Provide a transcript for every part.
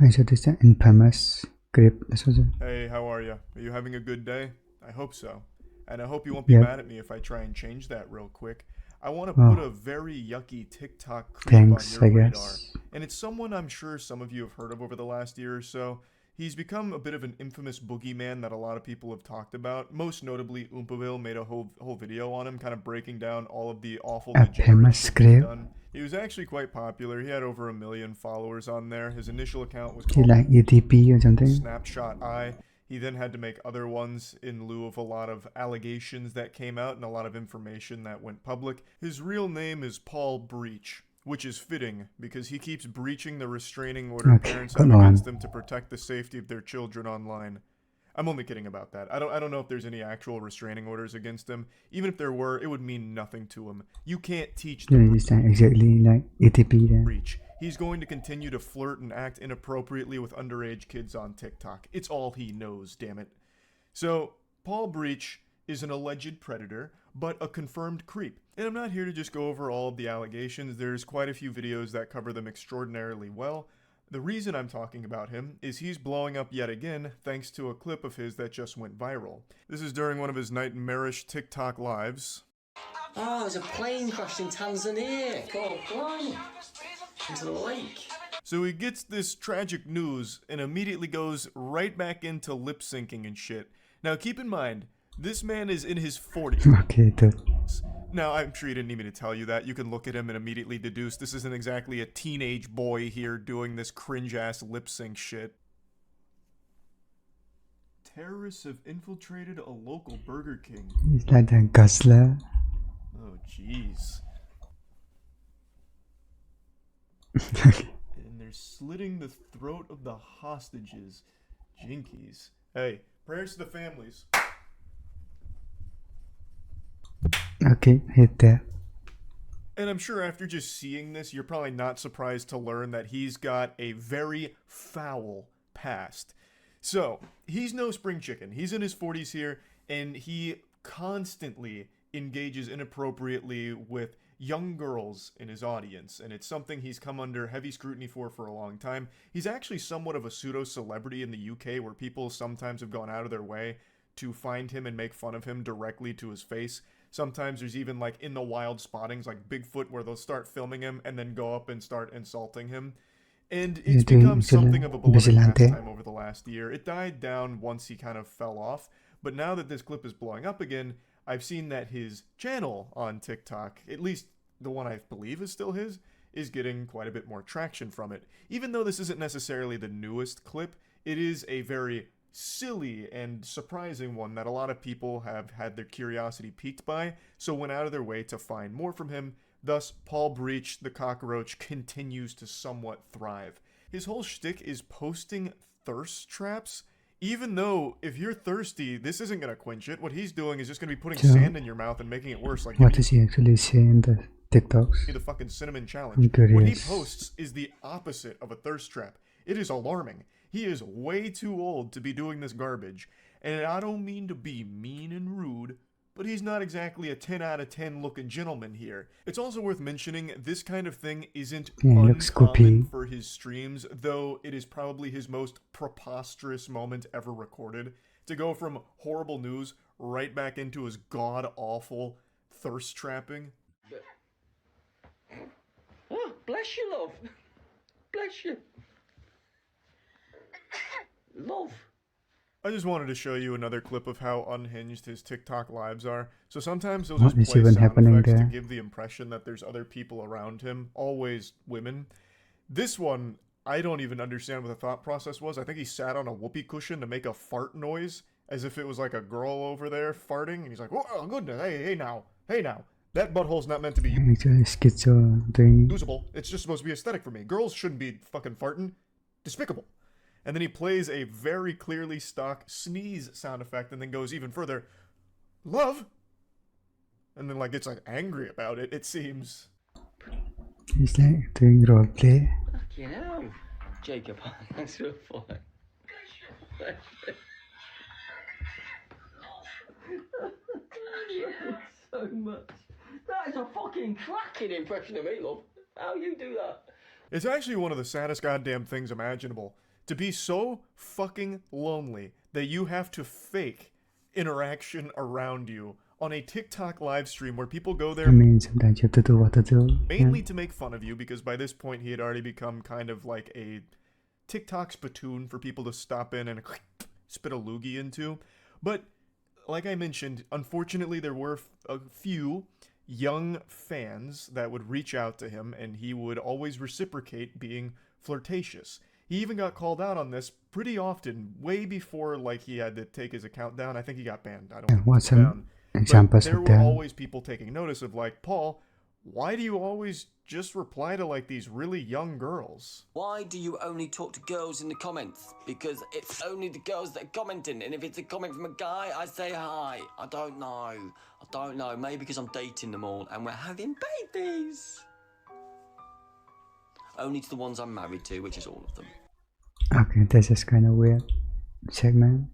I said this an infamous script. This was a Hey, how are you? Are you having a good day? I hope so. And I hope you won't be yep. mad at me if I try and change that real quick. I want to put Oh, a very yucky TikTok creep on thanks, your I radar. guess. And it's someone I'm sure some of you have heard of over the last year or so. He's become a bit of an infamous boogeyman that a lot of people have talked about. Most notably, Oompaville made a whole video on him, kind of breaking down all of the awful A degenerate famous shit he's script. done. He was actually quite popular. He had over 1 million followers on there. His initial account was He called like ETP or something. Snapshot Eye. He then had to make other ones in lieu of a lot of allegations that came out and a lot of information that went public. His real name is Paul Breach, which is fitting because he keeps breaching the restraining order Okay, parents go have against on. them to protect the safety of their children online. I'm only kidding about that. I don't know if there's any actual restraining orders against him. Even if there were, it would mean nothing to him. You can't teach the Yeah, it's like exactly like ETP then. breach. He's going to continue to flirt and act inappropriately with underage kids on TikTok. It's all he knows, damn it. So, Paul Breach is an alleged predator, but a confirmed creep. And I'm not here to just go over all of the allegations. There's quite a few videos that cover them extraordinarily well. The reason I'm talking about him is he's blowing up yet again thanks to a clip of his that just went viral. This is during one of his nightmarish TikTok lives. Oh, there's a plane crashed in Tanzania. God, blimey. Into the lake. So he gets this tragic news and immediately goes right back into lip syncing and shit. Now keep in mind, this man is in his 40s. Okay, the Now, I'm sure you didn't need me to tell you that. You can look at him and immediately deduce this isn't exactly a teenage boy here doing this cringe-ass lip sync shit. Terrorists have infiltrated a local Burger King. it's like the guzzler. Oh, jeez. And they're slitting the throat of the hostages. Jinkies. Hey, prayers to the families. Okay, hit that. And I'm sure after just seeing this, you're probably not surprised to learn that he's got a very foul past. So, he's no spring chicken. He's in his 40s here, and he constantly engages inappropriately with young girls in his audience, and it's something he's come under heavy scrutiny for a long time. He's actually somewhat of a pseudo-celebrity in the UK, where people sometimes have gone out of their way to find him and make fun of him directly to his face. Sometimes there's even like in the wild spottings like Bigfoot where they'll start filming him and then go up and start insulting him. And it's You're doing become something of a beloved vigilante. pastime over the last year. It died down once he kind of fell off, but now that this clip is blowing up again, I've seen that his channel on TikTok, at least the one I believe is still his, is getting quite a bit more traction from it. Even though this isn't necessarily the newest clip, it is a very silly and surprising one that a lot of people have had their curiosity piqued by, so went out of their way to find more from him. Thus, Paul Breach, the cockroach, continues to somewhat thrive. His whole shtick is posting thirst traps, even though if you're thirsty, this isn't going to quench it. What he's doing is just going to be putting So, sand in your mouth and making it worse, like what giving does he actually say in the TikToks? you the fucking cinnamon challenge. I'm What he curious. posts is the opposite of a thirst trap. It is alarming. He is way too old to be doing this garbage. And I don't mean to be mean and rude, but he's not exactly a 10 out of 10 looking gentleman here. It's also worth mentioning this kind of thing isn't Yeah, he looks uncommon goopy. for his streams, though it is probably his most preposterous moment ever recorded. To go from horrible news right back into his god-awful thirst trapping. Oh, bless you, love. Bless you. Love. I just wanted to show you another clip of how unhinged his TikTok lives are. So sometimes he'll What just is play even sound happening effects to there? give the impression that there's other people around him, always women. This one, I don't even understand what the thought process was. I think he sat on a whoopee cushion to make a fart noise, as if it was like a girl over there farting, and he's like, "Oh goodness, hey now, that butthole's not meant to be Actually, schizo doing. usable. It's just supposed to be aesthetic for me. Girls shouldn't be fucking farting. Despicable." And then he plays a very clearly stock sneeze sound effect and then goes even further, "Love?" And then like gets like angry about it, it seems. He's like doing roleplay. Fucking hell. Jacob, thanks for the follow. So much. That is a fucking cracking impression of me, love. How you do that? It's actually one of the saddest goddamn things imaginable. To be so fucking lonely that you have to fake interaction around you on a TikTok live stream where people go I there mean, sometimes you have to do what to do. mainly to make fun of you, because by this point he had already become kind of like a TikTok spittoon for people to stop in and spit a loogie into. But like I mentioned, unfortunately there were a few young fans that would reach out to him, and he would always reciprocate being flirtatious. He even got called out on this pretty often, way before like he had to take his account down. I think he got banned. I don't Yeah, think he what's was some banned. But examples there of were that? always people taking notice of like, Paul, why do you always just reply to like these really young girls? Why do you only talk to girls in the comments? Because it's only the girls that are commenting, and if it's a comment from a guy, I say hi. I don't know. Maybe because I'm dating them all and we're having babies. Only to the ones I'm married to, which is all of them. Okay, this is kind of weird segment.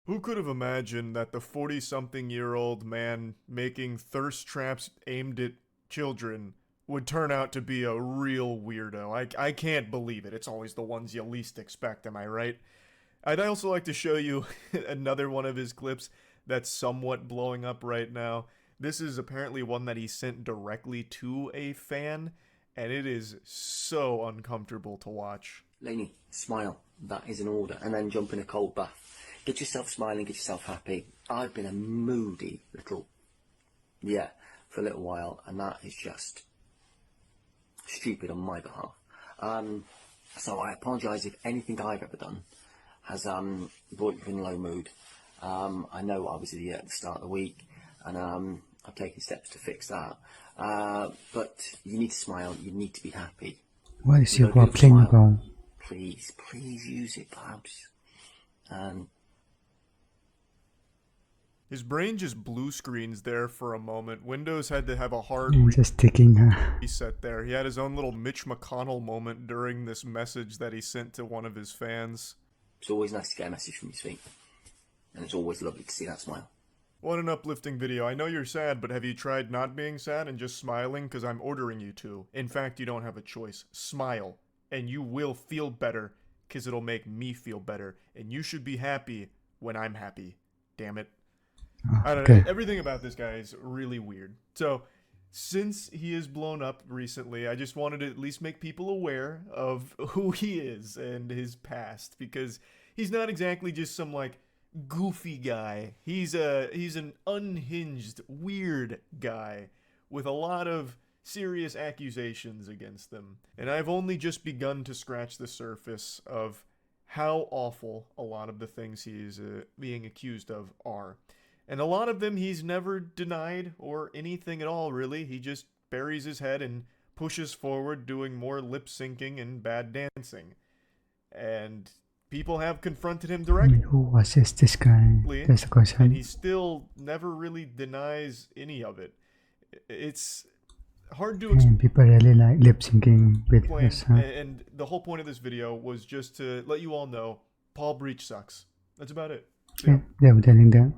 Who could have imagined that the 40-something-year-old man making thirst traps aimed at children would turn out to be a real weirdo? I can't believe it. It's always the ones you least expect, am I right? I'd also like to show you another one of his clips that's somewhat blowing up right now. This is apparently one that he sent directly to a fan, and it is so uncomfortable to watch. Lainey, smile. That is an order. And then jump in a cold bath. Get yourself smiling, get yourself happy. I've been a moody little, for a little while, and that is just stupid on my behalf. So I apologise if anything I've ever done has brought you in a low mood. I know I was at the start of the week, and I've taken steps to fix that. But you need to smile, you need to be happy. What is You your gotta do a playing smile. about? Please use it, perhaps. His brain just blue screens there for a moment. Windows had to have a hard Just taking reset there. He had his own little Mitch McConnell moment during this message that he sent to one of his fans. It's always nice to get a message from you, sweet. And it's always lovely to see that smile. What an uplifting video. I know you're sad, but have you tried not being sad and just smiling? Because I'm ordering you to. In fact, you don't have a choice. Smile. And you will feel better, because it'll make me feel better. And you should be happy when I'm happy. Damn it. I don't know. Okay. Everything about this guy is really weird. So, since he has blown up recently, I just wanted to at least make people aware of who he is and his past, because he's not exactly just some like goofy guy. He's an unhinged, weird guy with a lot of serious accusations against them. And I've only just begun to scratch the surface of how awful a lot of the things he's being accused of are. And a lot of them he's never denied or anything at all, really. He just buries his head and pushes forward, doing more lip syncing and bad dancing. And people have confronted him I directly, mean, who was this guy? That's the and question. he still never really denies any of it. It's hard to And people really like lip syncing with explain, us. and the whole point of this video was just to let you all know Paul Breach sucks. That's about it. Yeah, they were telling that.